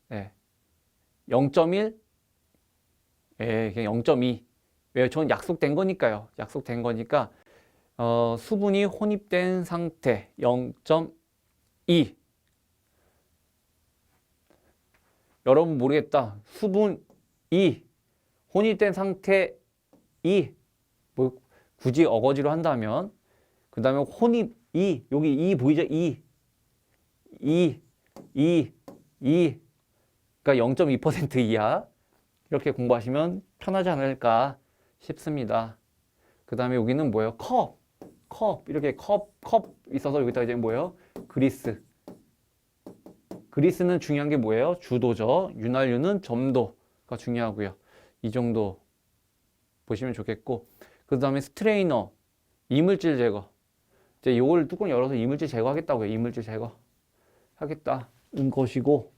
네. 0.1, 예, 그냥 0.2. 왜요? 저는 약속된 거니까요. 약속된 거니까 수분이 혼입된 상태 0.2. 여러분 모르겠다. 수분 2, 혼입된 상태 2. 뭐 굳이 어거지로 한다면 그 다음에 혼입 2, 여기 2 보이죠? 2, 2, 2, 2. 그러니까 0.2% 이하. 이렇게 공부하시면 편하지 않을까 싶습니다. 그 다음에 여기는 뭐예요? 컵. 이렇게 컵 있어서 여기다 이제 뭐예요? 그리스. 그리스는 중요한 게 뭐예요? 주도죠. 윤활유는 점도가 중요하고요. 이 정도 보시면 좋겠고. 그 다음에 스트레이너, 이물질 제거. 이제 요걸 뚜껑 열어서 이물질 제거하겠다고요. 이물질 제거. 하겠다는 것이고.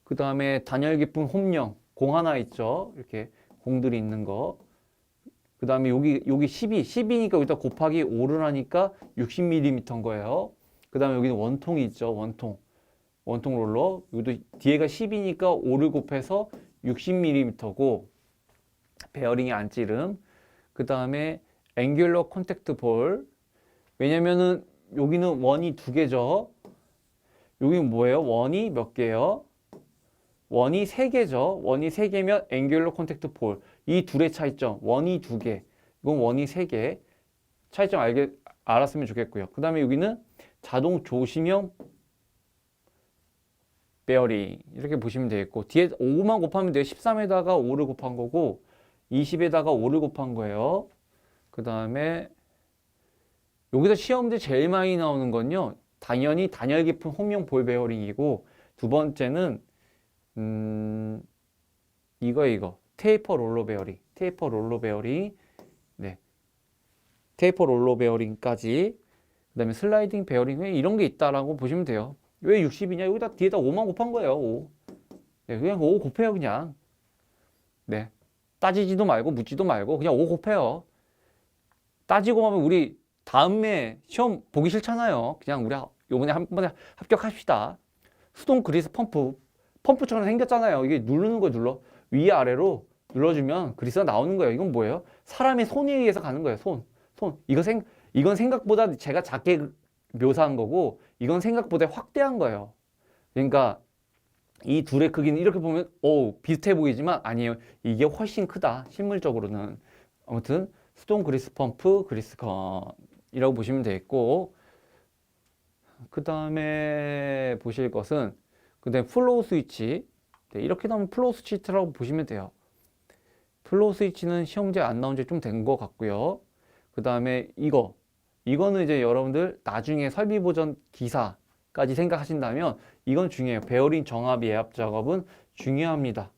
그 다음에 단열 깊은 홈령. 공 하나 있죠. 이렇게 공들이 있는 거. 그 다음에 여기 12니까 여기다 곱하기 5를 하니까 60mm인 거예요. 그 다음에 여기는 원통이 있죠. 원통 롤러. 여기도 뒤에가 10이니까 5를 곱해서 60mm고 베어링이 안 찌름. 그 다음에 앵귤러 컨택트 볼. 왜냐면은 여기는 원이 두 개죠. 여기는 뭐예요? 원이 몇 개예요? 원이 세 개죠. 원이 세 개면 앵귤러 컨택트 볼. 이 둘의 차이점. 원이 두 개. 이건 원이 세 개. 차이점 알았으면 좋겠고요. 그 다음에 여기는 자동 조심형 베어링. 이렇게 보시면 되겠고. 뒤에 5만 곱하면 돼요. 13에다가 5를 곱한 거고 20에다가 5를 곱한 거예요. 그 다음에 여기서 시험 문제 제일 많이 나오는 건요. 당연히 단열 깊은 홈용 볼 베어링이고 두 번째는 이거 테이퍼 롤러 베어링. 네. 테이퍼 롤러 베어링까지. 그다음에 슬라이딩 베어링 이런 게 있다라고 보시면 돼요. 왜 60이냐? 여기다 뒤에다 5만 곱한 거예요. 5. 네, 그냥 5 곱해요, 그냥. 네. 따지지도 말고 묻지도 말고 그냥 5 곱해요. 따지고 하면 우리 다음에 시험 보기 싫잖아요. 그냥 우리 요번에 한 번에 합격합시다. 수동 그리스 펌프처럼 생겼잖아요. 이게 누르는 거 눌러. 위아래로 눌러주면 그리스가 나오는 거예요. 이건 뭐예요? 사람의 손에 의해서 가는 거예요. 손. 이건 생각보다 제가 작게 묘사한 거고, 이건 생각보다 확대한 거예요. 그러니까 이 둘의 크기는 이렇게 보면 비슷해 보이지만 아니에요. 이게 훨씬 크다. 실물적으로는. 아무튼 수동 그리스 펌프, 그리스건이라고 보시면 되겠고, 그 다음에 보실 것은 그다음에 플로우 스위치. 네, 이렇게 나오면 플로우 스위치라고 보시면 돼요. 플로우 스위치는 시험 문제 안 나온 지 좀 된 것 같고요. 그 다음에 이거는 이제 여러분들 나중에 설비 보전 기사까지 생각하신다면 이건 중요해요. 베어링 정합 예압 작업은 중요합니다.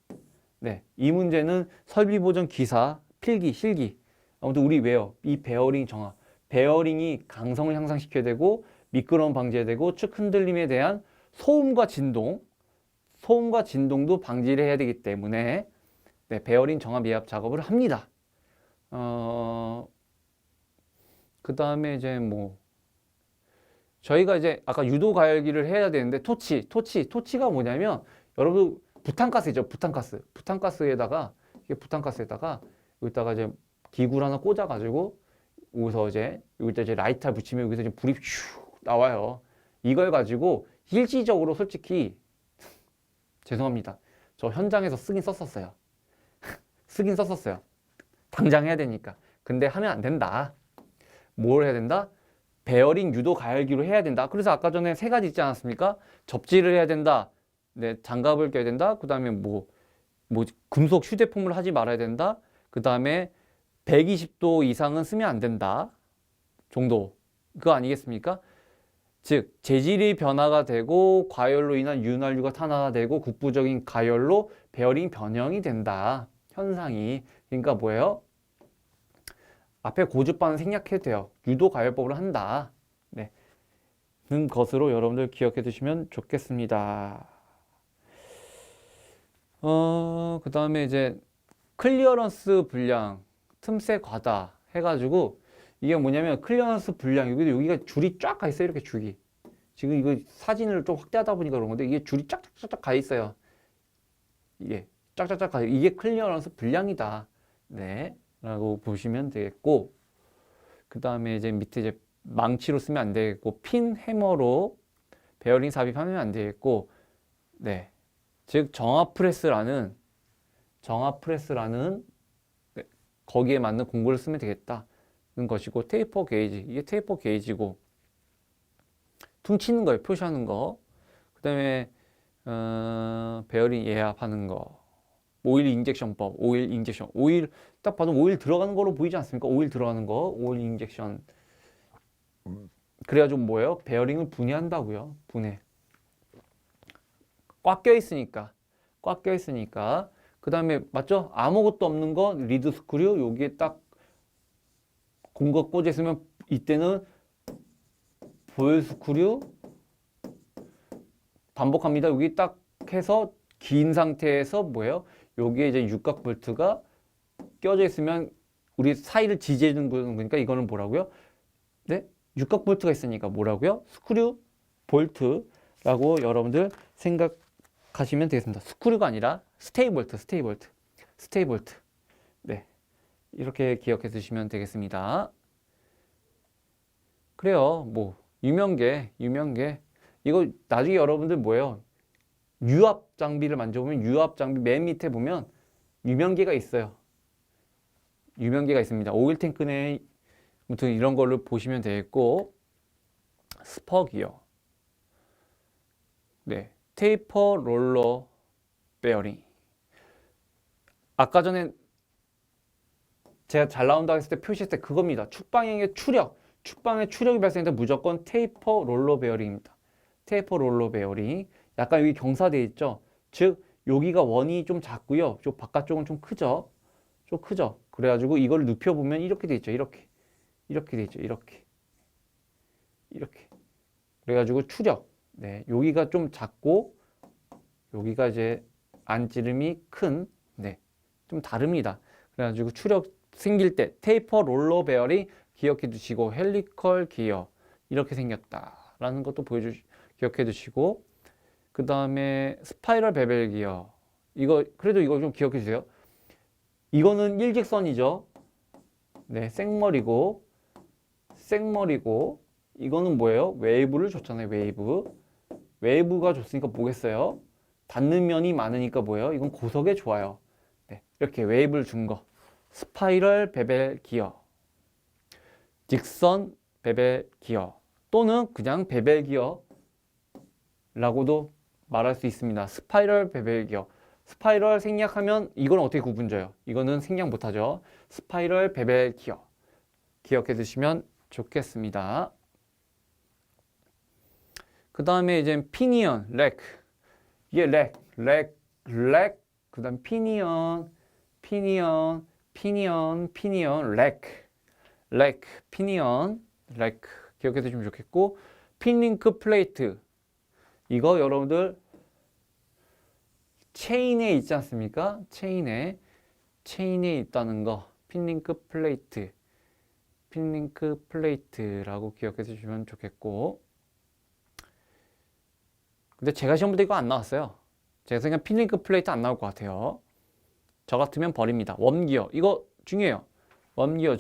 네, 이 문제는 설비 보전 기사 필기 실기. 아무튼 우리 왜요? 이 베어링 정합. 베어링이 강성을 향상시켜야 되고 미끄러움 방지해야 되고 축 흔들림에 대한 소음과 진동도 방지를 해야 되기 때문에 네, 베어링 정합 예압 작업을 합니다. 그 다음에 이제 뭐 저희가 이제 아까 유도 가열기를 해야 되는데 토치가 뭐냐면 여러분 부탄가스 있죠? 부탄가스에다가 여기다가 이제 기구를 하나 꽂아가지고 여기다 이제 라이터 붙이면 여기서 이제 불이 슉 나와요. 이걸 가지고 일시적으로 솔직히 죄송합니다. 저 현장에서 쓰긴 썼었어요. 당장 해야 되니까. 근데 하면 안 된다. 뭘 해야 된다? 베어링 유도 가열기로 해야 된다. 그래서 아까 전에 세 가지 있지 않았습니까? 접지를 해야 된다. 네, 장갑을 껴야 된다. 그 다음에 뭐 금속 휴대폰을 하지 말아야 된다. 그 다음에 120도 이상은 쓰면 안 된다. 정도. 그거 아니겠습니까? 즉 재질이 변화가 되고 과열로 인한 윤활유가 탄화되고 국부적인 가열로 베어링 변형이 된다. 현상이. 그러니까 뭐예요? 앞에 고주파는 생략해도 돼요. 유도 가열법을 한다. 네. 는 것으로 여러분들 기억해 두시면 좋겠습니다. 그 다음에 이제 클리어런스 분량, 틈새 과다 해가지고 이게 뭐냐면 클리어런스 분량 여기가 줄이 쫙 가 있어요. 이렇게 줄이. 지금 이거 사진을 좀 확대하다 보니까 그런 건데 이게 줄이 쫙쫙쫙 가 있어요. 이게 짝짝짝 가 이게 클리어런스 불량이다. 네, 라고 보시면 되겠고, 그 다음에 이제 밑에 이제 망치로 쓰면 안 되겠고, 핀 해머로 베어링 삽입하면 안 되겠고, 네, 즉 정합 프레스라는 네, 거기에 맞는 공구를 쓰면 되겠다는 것이고, 테이퍼 게이지, 이게 테이퍼 게이지고, 퉁치는 거예요, 표시하는 거. 그 다음에 베어링 예합하는 거, 오일 인젝션법, 오일 인젝션, 오일 딱 봐도 오일 들어가는 거로 보이지 않습니까? 오일 들어가는 거, 오일 인젝션. 그래가지고 뭐예요? 베어링을 분해한다고요. 분해. 꽉 껴 있으니까, 꽉 껴 있으니까. 그 다음에 맞죠? 아무것도 없는 거 리드 스크류 여기에 딱 공거 꽂아 있으면 이때는 볼 스크류 반복합니다. 여기 딱 해서 긴 상태에서 뭐예요? 여기에 이제 육각 볼트가 껴져 있으면 우리 사이를 지지해 주는 거니까 이거는 뭐라고요? 네? 육각 볼트가 있으니까 뭐라고요? 스크류 볼트라고 여러분들 생각하시면 되겠습니다. 스크류가 아니라 스테이 볼트, 스테이 볼트, 스테이 볼트. 네, 이렇게 기억해 두시면 되겠습니다. 그래요. 뭐 유명계 이거 나중에 여러분들 뭐예요? 유압 장비를 만져보면 유압 장비 맨 밑에 보면 유명계가 있어요. 유명계가 있습니다. 오일 탱크 내 아무튼 이런 걸로 보시면 되겠고, 스퍼 기어, 네, 테이퍼 롤러 베어링. 아까 전에 제가 잘 나온다고 했을 때 표시했을 때 그겁니다. 축방향의 추력이 발생할 때 무조건 테이퍼 롤러 베어링입니다. 테이퍼 롤러 베어링. 약간 여기 경사되어 있죠. 즉 여기가 원이 좀 작고요. 좀 바깥쪽은 좀 크죠. 좀 크죠. 그래가지고 이걸 눕혀보면 이렇게 돼 있죠. 이렇게 돼 있죠. 이렇게. 그래가지고 추력. 네, 여기가 좀 작고 여기가 이제 안찌름이 큰. 네, 좀 다릅니다. 그래가지고 추력 생길 때 테이퍼 롤러 베어링 기억해 두시고, 헬리컬 기어 이렇게 생겼다라는 것도 기억해 두시고, 그 다음에 스파이럴 베벨 기어, 그래도 이거 좀 기억해 주세요. 이거는 일직선이죠. 네, 생머리고 이거는 뭐예요? 웨이브를 줬잖아요. 웨이브가 줬으니까 뭐겠어요? 닿는 면이 많으니까 뭐예요? 이건 고속에 좋아요. 네, 이렇게 웨이브를 준 거. 스파이럴 베벨 기어, 직선 베벨 기어, 또는 그냥 베벨 기어라고도 말할 수 있습니다. 스파이럴 베벨 기어. 스파이럴 생략하면 이건 어떻게 구분져요? 이거는 생략 못하죠. 스파이럴 베벨 기어 기억해 두시면 좋겠습니다. 그 다음에 이제 피니언, 렉. 이게 렉. 그 다음 피니언, 렉, 피니언, 렉. 기억해 두시면 좋겠고, 핀링크 플레이트. 이거 여러분들 체인에 있지 않습니까? 체인에 있다는 거. 핀링크 플레이트라고 기억해 주시면 좋겠고. 근데 제가 시험 볼 때 이거 안 나왔어요. 제가 생각엔 핀링크 플레이트 안 나올 것 같아요. 저 같으면 버립니다. 웜기어. 이거 중요해요. 웜기어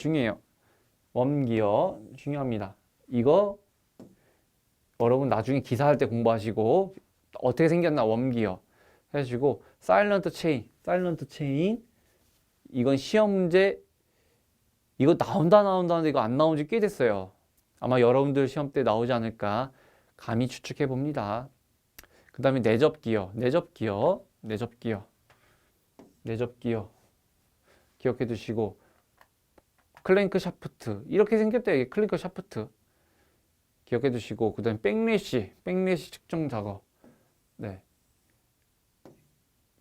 중요합니다. 이거 여러분 나중에 기사할 때 공부하시고 어떻게 생겼나 웜기어 해주시고, 사일런트 체인. 이건 시험 문제, 이거 나온다는데 이거 안 나온 지 꽤 됐어요. 아마 여러분들 시험 때 나오지 않을까 감히 추측해 봅니다. 그 다음에 내접기어 기억해 두시고, 클랭크 샤프트 이렇게 생겼다. 이게 클랭크 샤프트 기억해 두시고, 그 다음에 백래시 측정 작업. 네,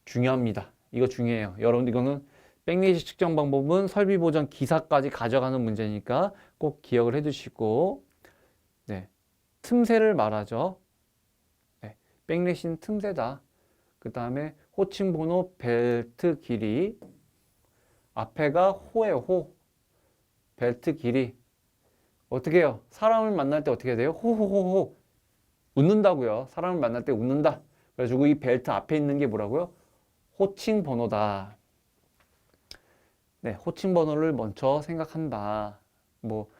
중요합니다. 이거 중요해요. 여러분 이거는 백래시 측정 방법은 설비 보전 기사까지 가져가는 문제니까 꼭 기억을 해 두시고, 네, 틈새를 말하죠. 네, 백래시는 틈새다. 그 다음에 호칭 번호 벨트 길이, 앞에가 호예요. 벨트 길이. 어떻게 해요? 사람을 만날 때 어떻게 해야 돼요? 호호호호 웃는다고요. 사람을 만날 때 웃는다. 그래가지고 이 벨트 앞에 있는 게 뭐라고요? 호칭 번호다. 네, 호칭 번호를 먼저 생각한다. 뭐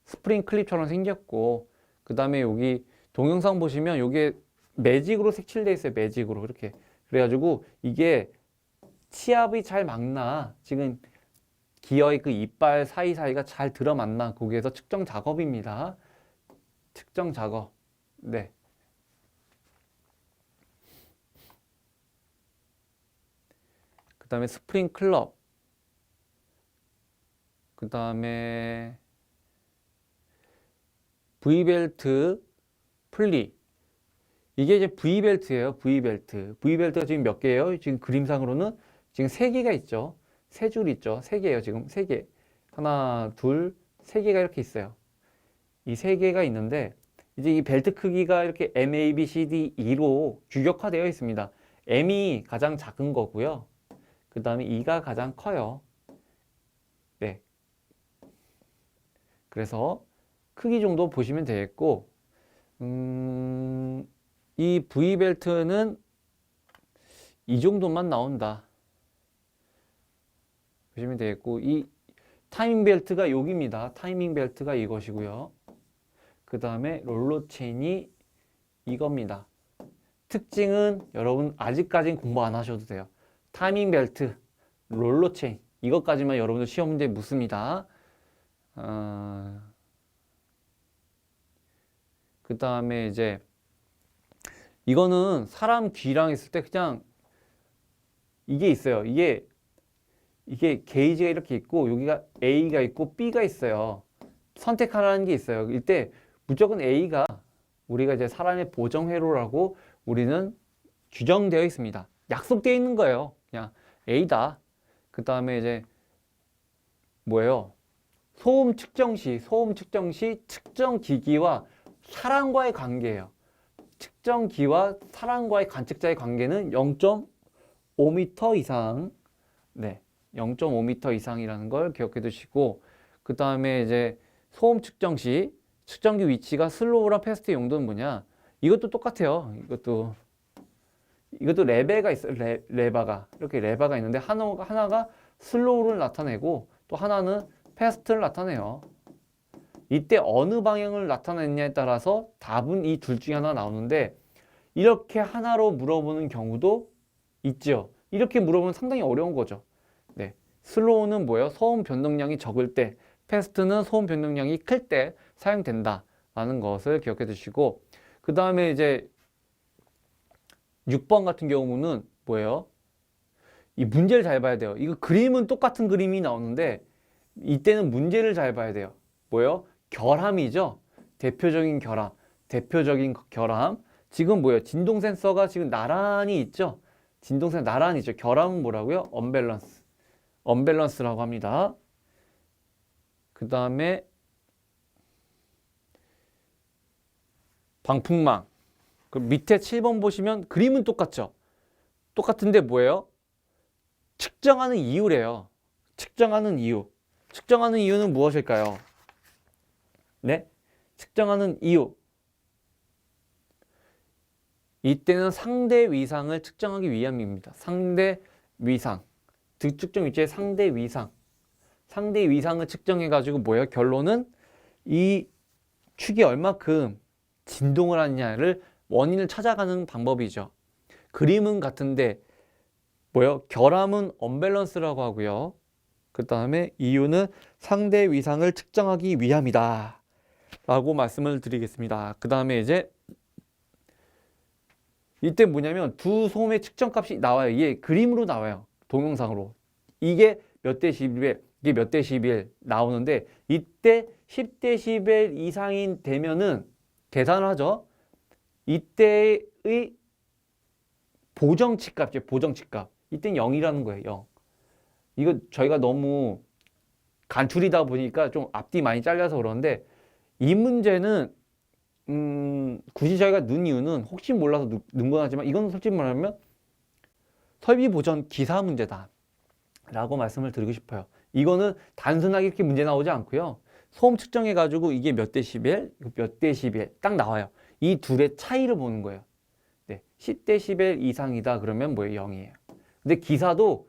스프링 클립처럼 생겼고, 그 다음에 여기 동영상 보시면 이게 매직으로 색칠돼 있어요. 매직으로 이렇게. 그래가지고 이게 치압이 잘 맞나, 지금 기어의 그 이빨 사이사이가 잘 들어맞나, 거기에서 측정 작업입니다. 측정 작업. 네. 그 다음에 스프링 클럽. 그 다음에 V벨트 풀리. 이게 이제 V벨트예요. V벨트. V벨트가 지금 몇 개예요? 지금 그림상으로는 지금 3개가 있죠. 3줄 있죠. 3개예요. 지금 3개. 하나, 둘, 3개가 이렇게 있어요. 이 3개가 있는데 이제 이 벨트 크기가 이렇게 M, A, B, C, D, E로 규격화되어 있습니다. M이 가장 작은 거고요. 그 다음에 E가 가장 커요. 네. 그래서 크기 정도 보시면 되겠고, 이 V벨트는 이 정도만 나온다 보시면 되겠고, 이 타이밍 벨트가 여기입니다. 타이밍 벨트가 이것이고요. 그 다음에 롤러 체인이 이겁니다. 특징은 여러분 아직까지는 공부 안 하셔도 돼요. 타이밍 벨트, 롤러 체인, 이것까지만 여러분들 시험 문제 묻습니다. 그 다음에 이제 이거는 사람 귀랑 했을 때 그냥 이게 있어요. 이게 게이지가 이렇게 있고 여기가 A가 있고 B가 있어요. 선택하라는 게 있어요. 이때 무조건 A가 우리가 이제 사람의 보정회로라고 우리는 규정되어 있습니다. 약속되어 있는 거예요. 그냥 A다. 그 다음에 이제 뭐예요? 소음 측정 시 측정 기기와 사람과의 관계예요. 측정기와 사람과의 관측자의 관계는 0.5m 이상. 네, 0.5m 이상이라는 걸 기억해 두시고, 그 다음에 이제 소음 측정 시 측정기 위치가 슬로우랑 패스트의 용도는 뭐냐? 이것도 똑같아요. 이것도 레베가 있어요. 레바가 이렇게 레바가 있는데 하나가 슬로우를 나타내고 또 하나는 패스트를 나타내요. 이때 어느 방향을 나타냈냐에 따라서 답은 이 둘 중에 하나 나오는데, 이렇게 하나로 물어보는 경우도 있죠. 이렇게 물어보면 상당히 어려운 거죠. 네, 슬로우는 뭐예요? 소음 변동량이 적을 때, 패스트는 소음 변동량이 클 때 사용된다 라는 것을 기억해 두시고, 그 다음에 이제 6번 같은 경우는 뭐예요? 이 문제를 잘 봐야 돼요. 이거 그림은 똑같은 그림이 나오는데 이때는 문제를 잘 봐야 돼요. 뭐예요? 결함이죠. 대표적인 결함. 지금 뭐예요? 진동 센서가 지금 나란히 있죠. 진동 센서 나란히 있죠. 결함은 뭐라고요? 언밸런스라고 합니다. 그 다음에 방풍망. 그 밑에 7번 보시면 그림은 똑같죠. 똑같은데 뭐예요? 측정하는 이유래요. 측정하는 이유는 무엇일까요? 네? 측정하는 이유. 이때는 상대 위상을 측정하기 위함입니다. 상대 위상. 측정 위치의 상대 위상. 상대 위상을 측정해가지고 뭐예요? 결론은 이 축이 얼마큼 진동을 하느냐를 원인을 찾아가는 방법이죠. 그림은 같은데 뭐예요? 결함은 언밸런스라고 하고요. 그 다음에 이유는 상대 위상을 측정하기 위함이다 라고 말씀을 드리겠습니다. 그 다음에 이제 이때 뭐냐면 두 소음의 측정값이 나와요. 이게 그림으로 나와요. 동영상으로. 이게 몇 데시벨, 이게 몇 데시벨 나오는데 이때 10데시벨 이상이 되면은 계산을 하죠. 이때의 보정치 값이죠. 보정치 값. 이때는 0이라는 거예요. 0. 이거 저희가 너무 간추리다 보니까 좀 앞뒤 많이 잘려서 그러는데, 이 문제는 굳이 저희가 넣은 이유는 혹시 몰라서 넣은 건 하지만 이건 솔직히 말하면 설비 보전 기사 문제다 라고 말씀을 드리고 싶어요. 이거는 단순하게 이렇게 문제 나오지 않고요. 소음 측정해 가지고 이게 몇 데시벨, 몇 데시벨 딱 나와요. 이 둘의 차이를 보는 거예요. 네, 10데시벨 이상이다 그러면 뭐예요? 0이에요. 근데 기사도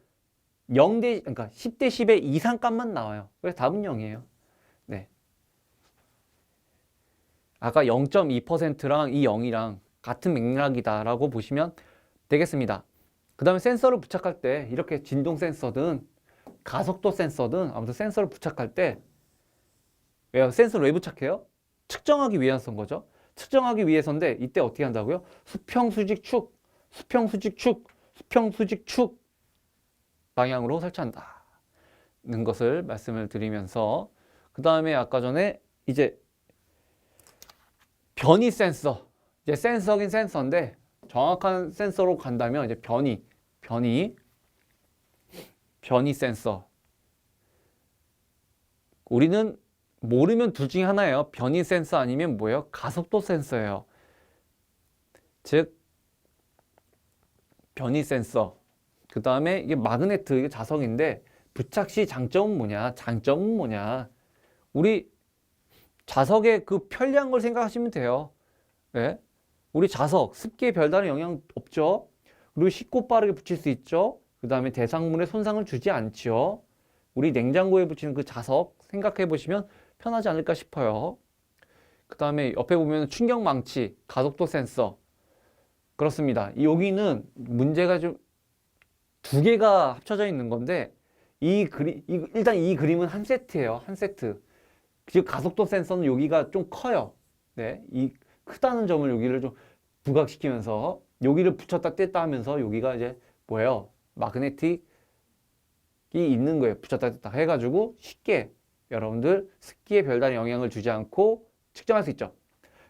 0대, 그러니까 10대 10의 이상 값만 나와요. 그래서 답은 0이에요. 네. 아까 0.2%랑 이 0이랑 같은 맥락이다라고 보시면 되겠습니다. 그 다음에 센서를 부착할 때 이렇게 진동 센서든 가속도 센서든 아무튼 센서를 부착할 때 왜요? 센서를 왜 부착해요? 측정하기 위해서인 거죠. 측정하기 위해서인데 이때 어떻게 한다고요? 수평, 수직, 축, 수평, 수직, 축, 수평, 수직, 축 방향으로 설치한다는 것을 말씀을 드리면서 그 다음에 아까 전에 이제 변이 센서, 이제 센서긴 센서인데 정확한 센서로 간다면 이제 변이 센서. 우리는 모르면 둘 중에 하나예요. 변이 센서 아니면 뭐예요? 가속도 센서예요. 즉 변이 센서. 그 다음에 이게 마그네트, 이게 자석인데 부착 시 장점은 뭐냐? 장점은 뭐냐? 우리 자석의 그 편리한 걸 생각하시면 돼요. 네? 우리 자석, 습기에 별다른 영향 없죠? 그리고 쉽고 빠르게 붙일 수 있죠? 그 다음에 대상물에 손상을 주지 않죠? 우리 냉장고에 붙이는 그 자석 생각해 보시면 편하지 않을까 싶어요. 그 다음에 옆에 보면 충격망치, 가속도 센서. 그렇습니다. 여기는 문제가 좀 두 개가 합쳐져 있는 건데 일단 이 그림은 한 세트예요. 한 세트. 즉 가속도 센서는 여기가 좀 커요. 네, 이 크다는 점을 여기를 좀 부각시키면서 여기를 붙였다 뗐다 하면서 여기가 이제 뭐예요? 마그네틱이 있는 거예요. 붙였다 뗐다 해가지고 쉽게 여러분들 습기에 별다른 영향을 주지 않고 측정할 수 있죠.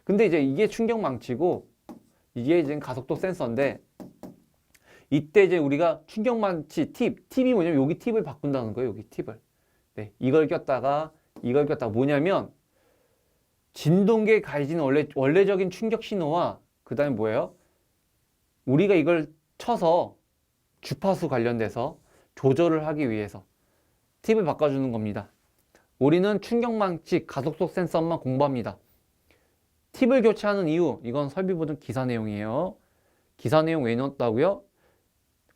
근데 이제 이게 충격망치고 이게 이제 가속도 센서인데 이때 이제 우리가 충격망치 팁이 뭐냐면 여기 팁을 바꾼다는 거예요. 여기 팁을. 네, 이걸 꼈다가 뭐냐면 진동계에 가해지는 원래적인 충격 신호와 그 다음에 뭐예요? 우리가 이걸 쳐서 주파수 관련돼서 조절을 하기 위해서 팁을 바꿔주는 겁니다. 우리는 충격망치 가속도 센서만 공부합니다. 팁을 교체하는 이유, 이건 설비보든 기사 내용이에요. 기사 내용 왜 넣었다고요?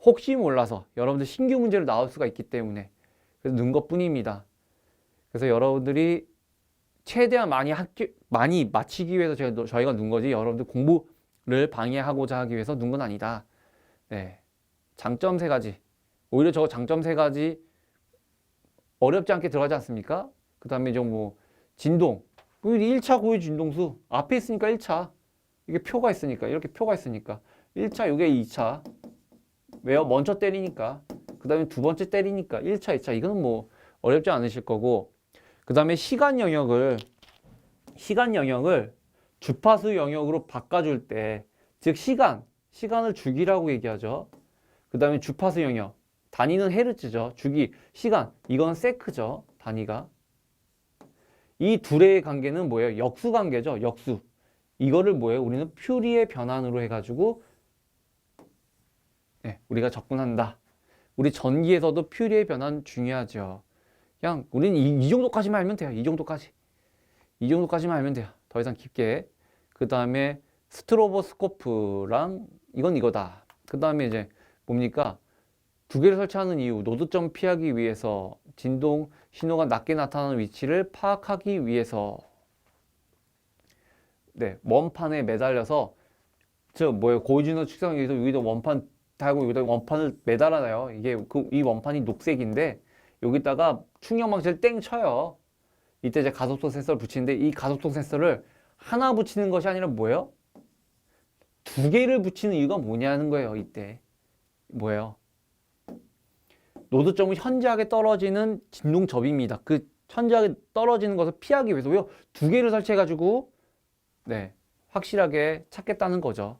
혹시 몰라서 여러분들 신규 문제로 나올 수가 있기 때문에 그래서 넣은 것뿐입니다. 그래서 여러분들이 최대한 많이 마치기 위해서 저희가 넣은 거지 여러분들 공부를 방해하고자 하기 위해서 넣은 건 아니다. 네. 장점 3가지. 오히려 저 장점 3가지 어렵지 않게 들어가지 않습니까? 그 다음에 좀 뭐 진동. 1차 고유 진동수 앞에 있으니까 1차. 이게 표가 있으니까 이렇게 표가 있으니까 1차 이게 2차. 왜요? 먼저 때리니까. 그 다음에 두 번째 때리니까 1차, 2차. 이거는 뭐 어렵지 않으실 거고. 그 다음에 시간 영역을 주파수 영역으로 바꿔줄 때, 즉 시간을 주기라고 얘기하죠. 그 다음에 주파수 영역, 단위는 헤르츠죠. 주기, 시간, 이건 세크죠. 단위가. 이 둘의 관계는 뭐예요? 역수 관계죠. 역수. 이거를 뭐예요? 우리는 퓨리의 변환으로 해가지고 네, 우리가 접근한다. 우리 전기에서도 퓨리의 변환 중요하죠. 그냥 우리는 이 정도까지만 알면 돼요. 이 정도까지만 알면 돼요. 더 이상 깊게. 그 다음에 스트로보스코프랑 이건 이거다. 그 다음에 이제 뭡니까? 두 개를 설치하는 이유, 노드점 피하기 위해서, 진동 신호가 낮게 나타나는 위치를 파악하기 위해서. 네, 원판에 매달려서 즉 뭐예요? 고진호 측정기 위해서 여기다 원판 달고 여기다 원판을 매달아놔요. 이게 이 원판이 녹색인데 여기다가 충격망치를 땡 쳐요. 이때 이제 가속도 센서를 붙이는데 이 가속도 센서를 하나 붙이는 것이 아니라 뭐예요? 두 개를 붙이는 이유가 뭐냐는 거예요. 이때 뭐예요? 노드점은 현저하게 떨어지는 진동접입니다. 그 현저하게 떨어지는 것을 피하기 위해서 왜요? 두 개를 설치해가지고 네, 확실하게 찾겠다는 거죠.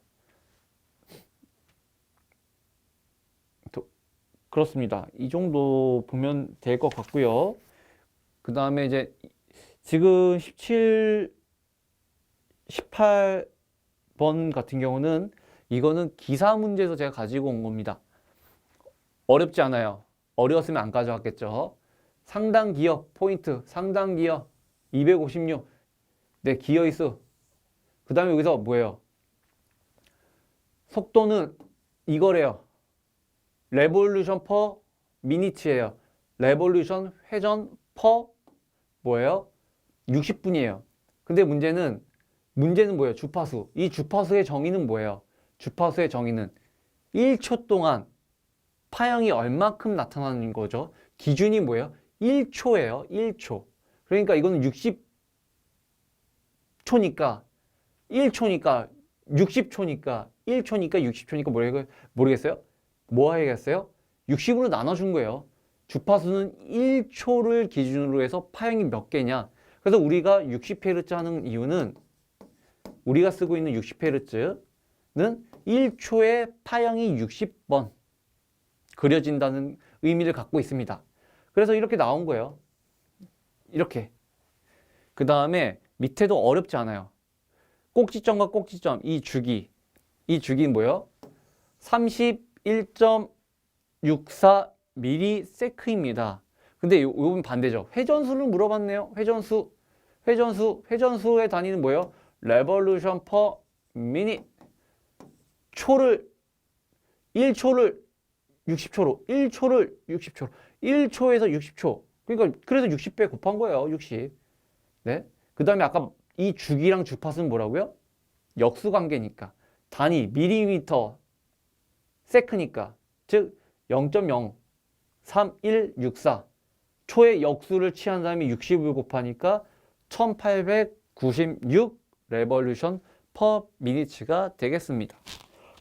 그렇습니다. 이 정도 보면 될 것 같고요. 그 다음에 이제 지금 17, 18번 같은 경우는 이거는 기사 문제에서 제가 가지고 온 겁니다. 어렵지 않아요. 어려웠으면 안 가져왔겠죠. 상당 기어 포인트, 상당 기어 256. 네, 기어의 수. 그 다음에 여기서 뭐예요? 속도는 이거래요. 레볼루션 퍼 미니트예요. 레볼루션 회전 퍼 뭐예요? 60분이에요. 근데 문제는 뭐예요? 주파수. 이 주파수의 정의는 뭐예요? 주파수의 정의는 1초 동안 파형이 얼마큼 나타나는 거죠? 기준이 뭐예요? 1초예요. 1초. 그러니까 이거는 60초니까 1초니까 60초니까 1초니까 60초니까 모르겠어요? 뭐 하겠어요? 60으로 나눠준 거예요. 주파수는 1초를 기준으로 해서 파형이 몇 개냐. 그래서 우리가 60Hz 하는 이유는 우리가 쓰고 있는 60Hz는 1초에 파형이 60번 그려진다는 의미를 갖고 있습니다. 그래서 이렇게 나온 거예요. 이렇게. 그 다음에 밑에도 어렵지 않아요. 꼭지점과 꼭지점, 이 주기는 뭐예요? 31.64ms입니다. 근데 요건 반대죠. 회전수를 물어봤네요. 회전수의 단위는 뭐예요? revolution per minute. 1초를 60초로, 1초에서 60초. 그러니까 그래서 60배 곱한 거예요. 60. 네. 그 다음에 아까 이 주기랑 주파수는 뭐라고요? 역수관계니까. 단위 밀리미터 세크니까. 즉 0.03164. 초의 역수를 취한 다음에 60을 곱하니까 1896 레볼루션 퍼 미니츠가 되겠습니다.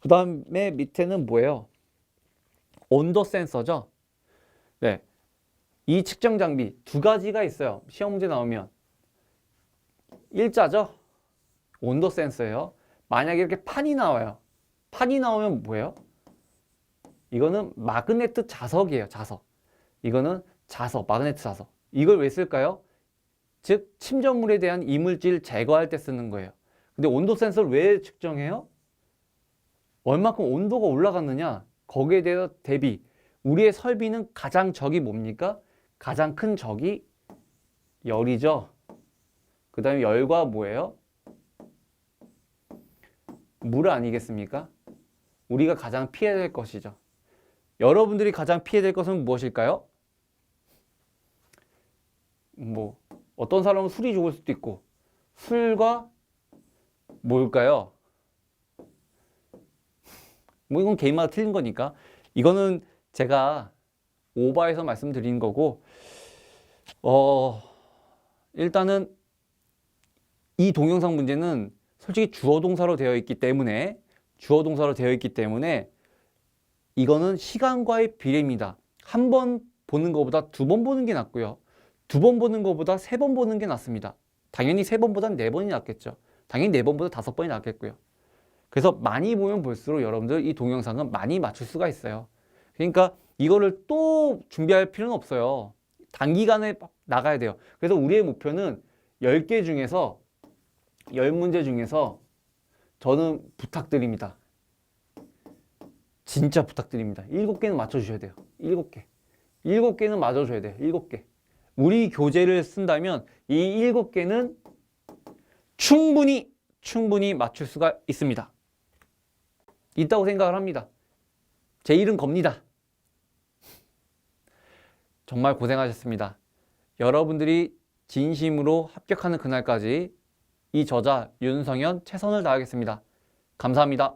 그 다음에 밑에는 뭐예요? 온도 센서죠. 네. 이 측정 장비 두 가지가 있어요. 시험 문제 나오면. 일자죠? 온도 센서예요. 만약에 이렇게 판이 나와요. 판이 나오면 뭐예요? 이거는 마그네트 자석이에요. 자석. 이거는 자석, 마그네트 자석. 이걸 왜 쓸까요? 즉 침전물에 대한 이물질 제거할 때 쓰는 거예요. 근데 온도 센서를 왜 측정해요? 얼마큼 온도가 올라갔느냐? 거기에 대해서 대비. 우리의 설비는 가장 적이 뭡니까? 가장 큰 적이 열이죠. 그 다음에 열과 뭐예요? 물 아니겠습니까? 우리가 가장 피해야 될 것이죠. 여러분들이 가장 피해야 될 것은 무엇일까요? 뭐 어떤 사람은 술이 좋을 수도 있고 술과 뭘까요? 뭐 이건 개인마다 틀린 거니까 이거는 제가 오버해서 말씀드린 거고 일단은 이 동영상 문제는 솔직히 주어 동사로 되어 있기 때문에 이거는 시간과의 비례입니다. 한 번 보는 것보다 두 번 보는 게 낫고요. 두 번 보는 것보다 세 번 보는 게 낫습니다. 당연히 세 번보다는 네 번이 낫겠죠. 당연히 네 번보다 다섯 번이 낫겠고요. 그래서 많이 보면 볼수록 여러분들 이 동영상은 많이 맞출 수가 있어요. 그러니까 이거를 또 준비할 필요는 없어요. 단기간에 나가야 돼요. 그래서 우리의 목표는 10개 중에서 10문제 중에서 저는 부탁드립니다. 진짜 부탁드립니다. 7개는 맞춰주셔야 돼요. 7개. 7개는 맞아줘야 돼요. 7개. 우리 교재를 쓴다면 이 7개는 충분히 맞출 수가 있습니다. 있다고 생각을 합니다. 제 일은 겁니다. 정말 고생하셨습니다. 여러분들이 진심으로 합격하는 그날까지 이 저자 윤성현 최선을 다하겠습니다. 감사합니다.